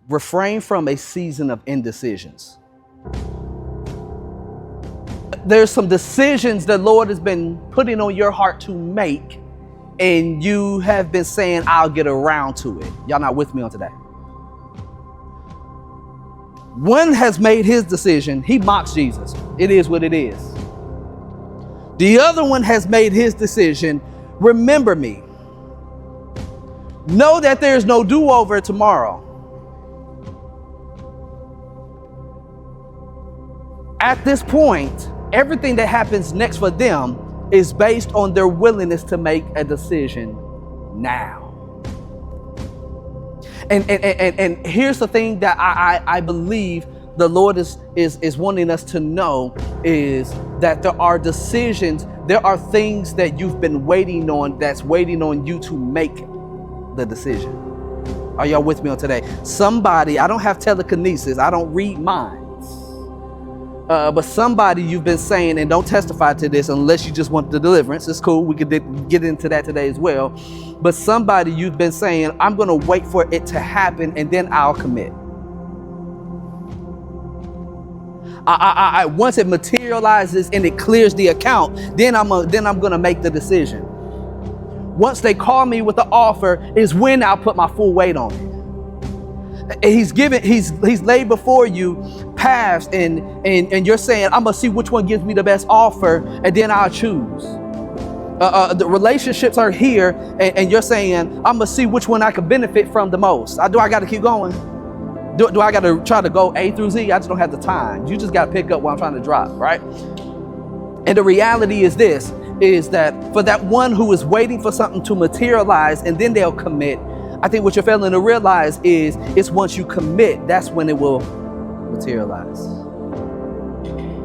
refrain from a season of indecisions. There's some decisions the Lord has been putting on your heart to make, and you have been saying, I'll get around to it. Y'all not with me on today? One has made his decision. He mocks Jesus. It is what it is. The other one has made his decision. Remember me. Know that there's no do-over tomorrow. At this point, everything that happens next for them is based on their willingness to make a decision now. And here's the thing that I believe the Lord is wanting us to know is that there are decisions, there are things that you've been waiting on that's waiting on you to make the decision. Are y'all with me on today? Somebody, I don't have telekinesis, I don't read minds. But somebody you've been saying, and don't testify to this unless you just want the deliverance. It's cool. We could get into that today as well. But somebody you've been saying, I'm going to wait for it to happen and then I'll commit. Once it materializes and it clears the account, then I'm going to make the decision. Once they call me with the offer is when I'll put my full weight on it. He's laid before you past and you're saying, I'm gonna see which one gives me the best offer and then I'll choose. The relationships are here and you're saying, I'm gonna see which one I can benefit from the most. Do I gotta keep going? Do I gotta try to go A through Z? I just don't have the time. You just gotta pick up what I'm trying to drop, right? And the reality is this, is that for that one who is waiting for something to materialize and then they'll commit, I think what you're failing to realize is it's once you commit, that's when it will materialize.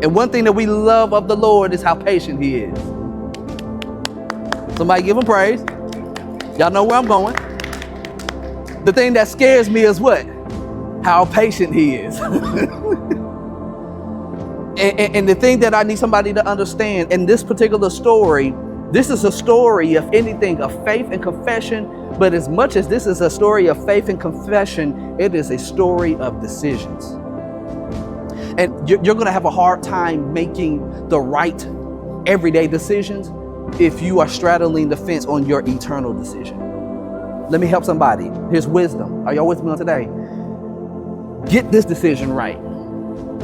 And one thing that we love of the Lord is how patient he is. Somebody give him praise. Y'all know where I'm going. The thing that scares me is what? How patient he is. and the thing that I need somebody to understand in this particular story, this is a story, if anything, of faith and confession. But as much as this is a story of faith and confession, it is a story of decisions. And you're going to have a hard time making the right everyday decisions if you are straddling the fence on your eternal decision. Let me help somebody. Here's wisdom. Are y'all with me on today? Get this decision right.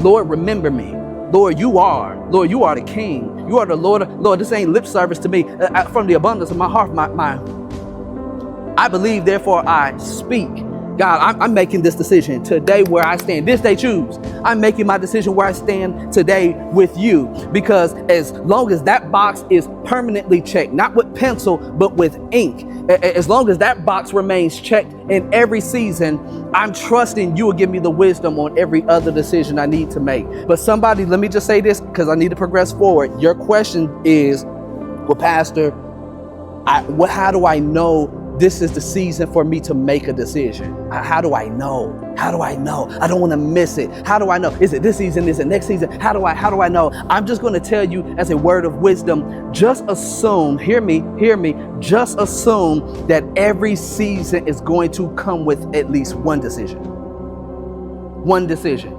Lord, remember me. Lord, you are the King. You are the Lord. Lord, this ain't lip service to me. From the abundance of my heart, I believe, therefore I speak. God, I'm making this decision today where I stand. This day choose. I'm making my decision where I stand today with you. Because as long as that box is permanently checked, not with pencil, but with ink, as long as that box remains checked in every season, I'm trusting you will give me the wisdom on every other decision I need to make. But somebody, let me just say this because I need to progress forward. Your question is, well, Pastor, how do I know this is the season for me to make a decision? How do I know? How do I know? I don't want to miss it. How do I know? Is it this season? Is it next season? How do I know? I'm just going to tell you as a word of wisdom, just assume, hear me, just assume that every season is going to come with at least one decision. One decision.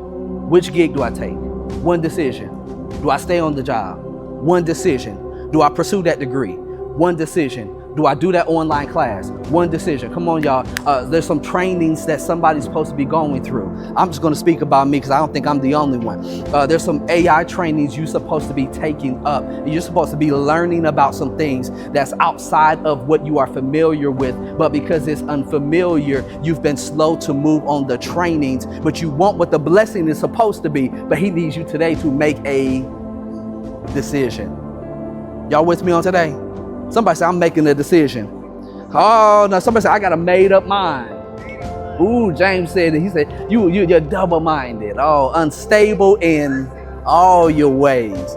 Which gig do I take? One decision. Do I stay on the job? One decision. Do I pursue that degree? One decision. Do I do that online class? One decision. Come on, y'all. There's some trainings that somebody's supposed to be going through. I'm just going to speak about me because I don't think I'm the only one. There's some AI trainings you're supposed to be taking up. And you're supposed to be learning about some things that's outside of what you are familiar with. But because it's unfamiliar, you've been slow to move on the trainings. But you want what the blessing is supposed to be. But he needs you today to make a decision. Y'all with me on today? Somebody say, I'm making a decision. Oh, no, somebody say, I got a made up mind. Ooh, James said it. He said, you're double-minded. Oh, unstable in all your ways.